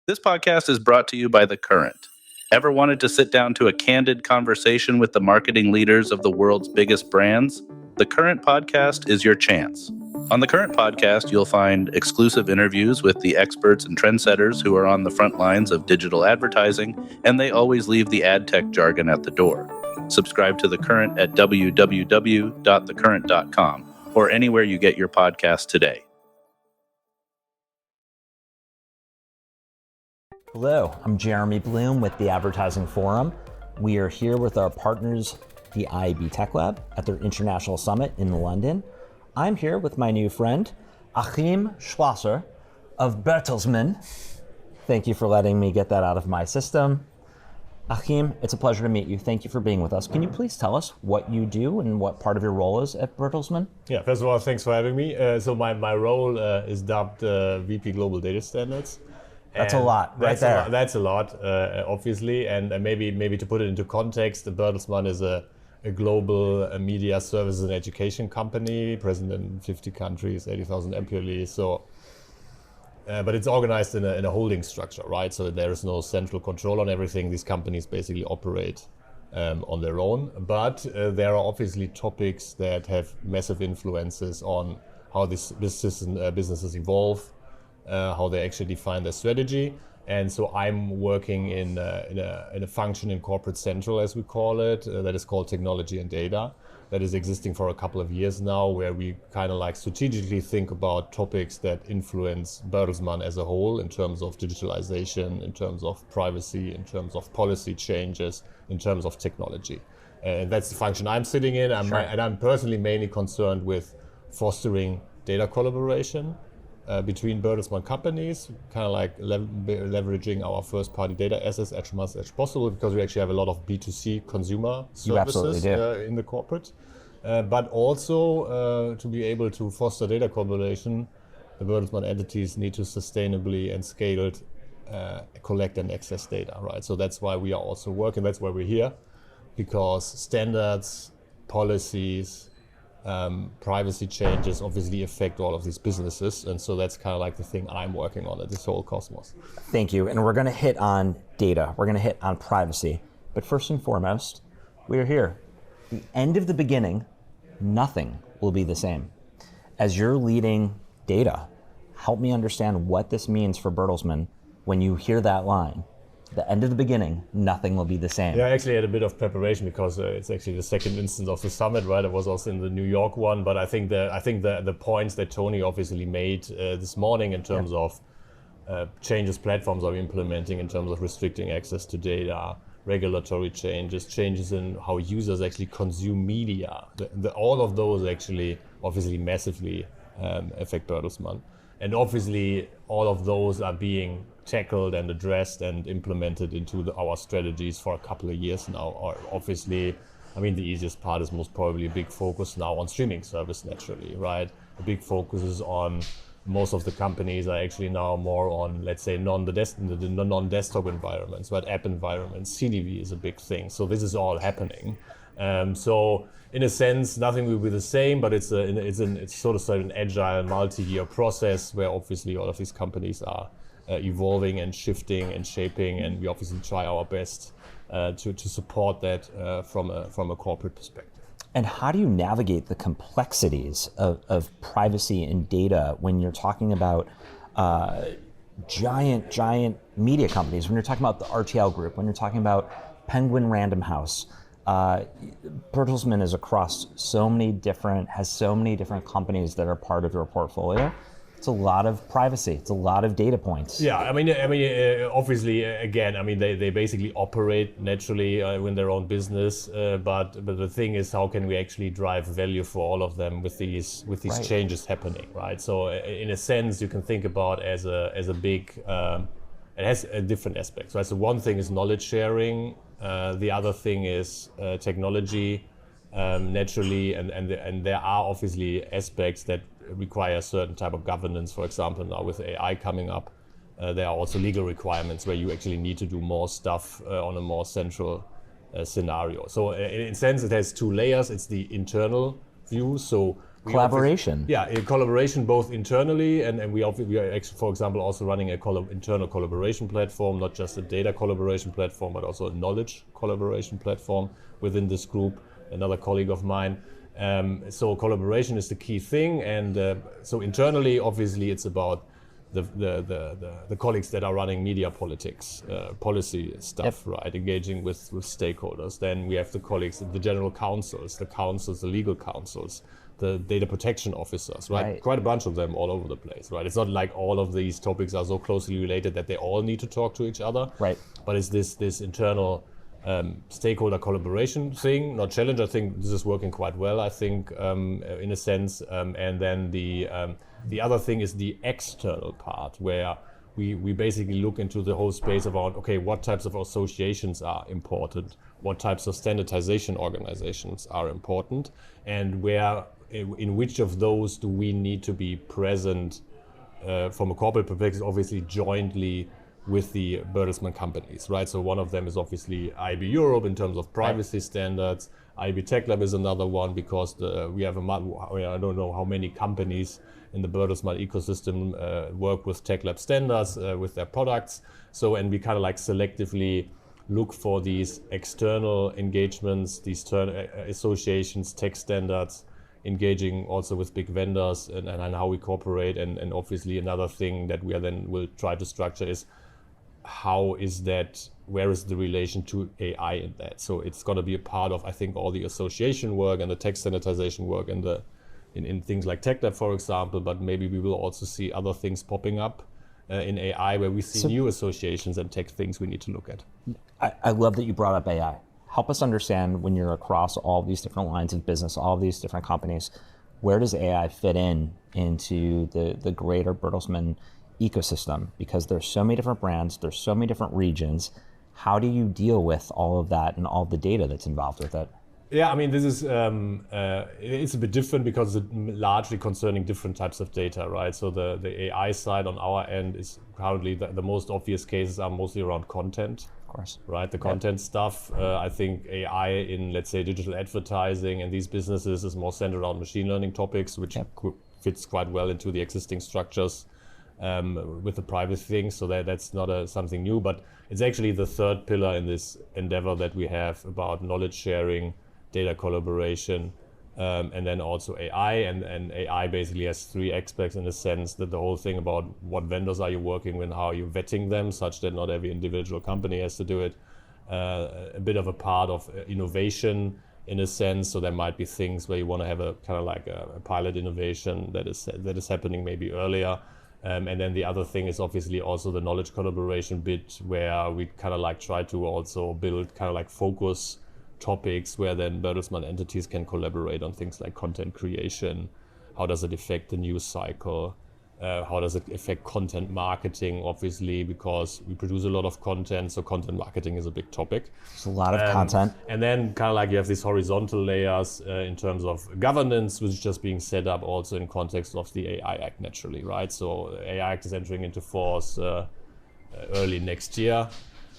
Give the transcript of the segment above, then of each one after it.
This podcast is brought to you by The Current. Ever wanted to sit down to a candid conversation with the marketing leaders of the world's biggest brands? The Current podcast is your chance. On The Current podcast, you'll find exclusive interviews with the experts and trendsetters who are on the front lines of digital advertising, and they always leave the ad tech jargon at the door. Subscribe to The Current at www.thecurrent.com or anywhere you get your podcast today. Hello, I'm Jeremy Bloom with the Advertising Forum. We are here with our partners, the IAB Tech Lab, at their International Summit in London. I'm here with my new friend, Achim Schlosser of Bertelsmann. Thank you for letting me get that out of my system. Achim, it's a pleasure to meet you. Thank you for being with us. Can you please tell us what you do and what part of your role is at Bertelsmann? Yeah, first of all, thanks for having me. So my role is dubbed VP Global Data Standards. That's a lot, right there. That's a lot, obviously, and maybe to put it into context, the Bertelsmann is a global media services and education company, present in 50 countries, 80,000 employees. So, but it's organized in a holding structure, right? So there is no central control on everything. These companies basically operate on their own, but there are obviously topics that have massive influences on how these businesses evolve. How they actually define their strategy. And so I'm working in a function in Corporate Central, as we call it, that is called Technology and Data, that is existing for a couple of years now, where we kind of like strategically think about topics that influence Bertelsmann as a whole in terms of digitalization, in terms of privacy, in terms of policy changes, in terms of technology. And that's the function I'm sitting in. And I'm personally mainly concerned with fostering data collaboration between Bertelsmann companies, kind of like leveraging our first-party data assets as much as possible, because we actually have a lot of B2C consumer services in the corporate. But also to be able to foster data collaboration, the Bertelsmann entities need to sustainably and scaled collect and access data, right? So that's why we are also working, that's why we're here, because standards, policies, privacy changes obviously affect all of these businesses, and so that's kind of like the thing I'm working on at this whole cosmos. Thank you, and we're going to hit on data, we're going to hit on privacy, but first and foremost, we are here. The end of the beginning, nothing will be the same. As you're leading data, help me understand what this means for Bertelsmann when you hear that line. The end of the beginning, nothing will be the same. Yeah, I actually had a bit of preparation because it's actually the second instance of the summit, right? It was also in the New York one, but I think the points that Tony obviously made this morning in terms of changes platforms are implementing in terms of restricting access to data, regulatory changes in how users actually consume media. All of those actually obviously massively affect Bertelsmann. And obviously all of those are being tackled and addressed and implemented into our strategies for a couple of years now. Or obviously, I mean, the easiest part is most probably a big focus now on streaming service naturally, right? A big focus is on most of the companies are actually now more on, let's say, non-desktop environments, but app environments. CTV is a big thing. So this is all happening. So in a sense, nothing will be the same, but it's sort of an agile, multi-year process where obviously all of these companies are evolving and shifting and shaping, and we obviously try our best to support that from a corporate perspective. And how do you navigate the complexities of privacy and data when you're talking about giant media companies, when you're talking about the RTL Group, when you're talking about Penguin Random House? Bertelsmann is across has so many different companies that are part of your portfolio. It's a lot of privacy. It's a lot of data points. Yeah, I mean, obviously, again, I mean, they basically operate naturally in their own business. But the thing is, how can we actually drive value for all of them with these right. changes happening, right? So, in a sense, you can think about as a big. It has a different aspects, right? So one thing is knowledge sharing. The other thing is technology, naturally, and there are obviously aspects that require a certain type of governance. For example, now with AI coming up, there are also legal requirements where you actually need to do more stuff on a more central scenario. So in a sense, it has two layers. It's the internal view. So Collaboration. Collaboration both internally and we are actually, for example, also running a internal collaboration platform, not just a data collaboration platform, but also a knowledge collaboration platform within this group, another colleague of mine. So collaboration is the key thing, and so internally, obviously, it's about the colleagues that are running media politics, policy stuff, right? Engaging with stakeholders. Then we have the colleagues, the general counsels, the legal counsels, the data protection officers, right? Quite a bunch of them all over the place, right? It's not like all of these topics are so closely related that they all need to talk to each other, right? But it's this internal stakeholder collaboration thing, not challenge. I think this is working quite well, I think, in a sense. And then the other thing is the external part, where we basically look into the whole space about, okay, what types of associations are important, what types of standardization organizations are important, and in which of those do we need to be present from a corporate perspective, obviously jointly with the Bertelsmann companies, right? So one of them is obviously IAB Europe in terms of privacy standards. IAB Tech Lab is another one because we have I don't know how many companies in the Bertelsmann ecosystem work with Tech Lab standards with their products. So, and we kind of like selectively look for these external engagements, these associations, tech standards, engaging also with big vendors and how we cooperate. And obviously another thing that we will try to structure is where is the relation to AI in that? So it's going to be a part of, I think, all the association work and the tech standardization work and in things like Tech Lab, for example, but maybe we will also see other things popping up in AI where we see new associations and tech things we need to look at. I love that you brought up AI. Help us understand, when you're across all these different lines of business, all these different companies, where does AI fit into the greater Bertelsmann ecosystem? Because there's so many different brands, there's so many different regions. How do you deal with all of that and all the data that's involved with it? Yeah, I mean, this is it's a bit different because it's largely concerning different types of data, right? So the AI side on our end is currently the most obvious cases are mostly around content. Of course. Right, the content stuff. I think AI in, let's say, digital advertising and these businesses is more centered around machine learning topics, which fits quite well into the existing structures with the private things. So that's not something new, but it's actually the third pillar in this endeavor that we have about knowledge sharing, data collaboration, and then also AI. And AI basically has three aspects in the sense that the whole thing about what vendors are you working with, how are you vetting them, such that not every individual company has to do it. A bit of a part of innovation in a sense. So there might be things where you want to have a kind of like a pilot innovation that is happening maybe earlier. And then the other thing is obviously also the knowledge collaboration bit, where we kind of like try to also build kind of like focus topics where then Bertelsmann entities can collaborate on things like content creation. How does it affect the news cycle? How does it affect content marketing, obviously, because we produce a lot of content, so content marketing is a big topic. It's a lot of content. And then kind of like you have these horizontal layers in terms of governance, which is just being set up also in context of the AI Act, naturally, right? So the AI Act is entering into force early next year,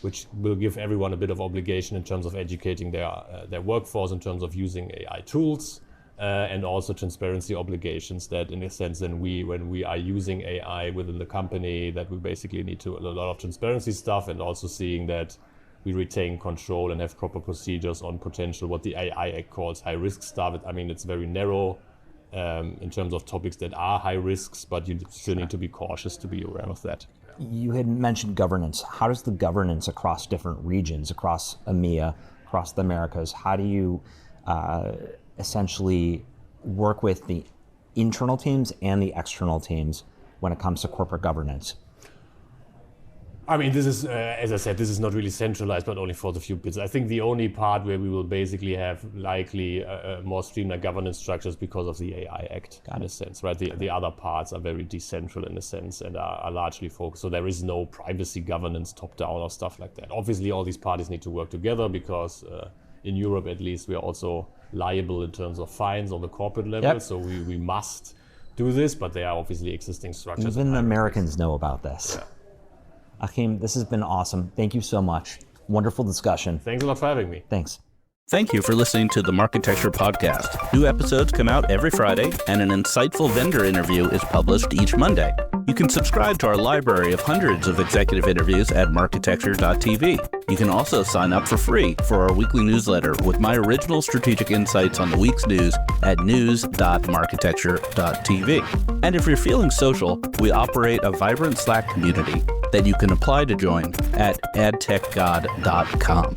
which will give everyone a bit of obligation in terms of educating their workforce in terms of using AI tools, and also transparency obligations that, in a sense, then when we are using AI within the company, that we basically need to a lot of transparency stuff, and also seeing that we retain control and have proper procedures on potential what the AI Act calls high risk stuff. I mean, it's very narrow in terms of topics that are high risks, but you still need to be cautious to be aware of that. You had mentioned governance. How does the governance across different regions, across EMEA, across the Americas, how do you essentially work with the internal teams and the external teams when it comes to corporate governance? I mean, this is, as I said, this is not really centralized, but only for the few bits. I think the only part where we will basically have likely more streamlined governance structures because of the AI Act, in a sense, right? The other parts are very decentral in a sense and are largely focused. So there is no privacy governance top-down or stuff like that. Obviously, all these parties need to work together because in Europe, at least, we are also liable in terms of fines on the corporate level. Yep. So we must do this, but there are obviously existing structures. Even the Americans know about this. Yeah. Achim, this has been awesome. Thank you so much. Wonderful discussion. Thanks a lot for having me. Thanks. Thank you for listening to the Marketecture Podcast. New episodes come out every Friday, and an insightful vendor interview is published each Monday. You can subscribe to our library of hundreds of executive interviews at marketecture.tv. You can also sign up for free for our weekly newsletter with my original strategic insights on the week's news at news.marketecture.tv. And if you're feeling social, we operate a vibrant Slack community that you can apply to join at adtechgod.com.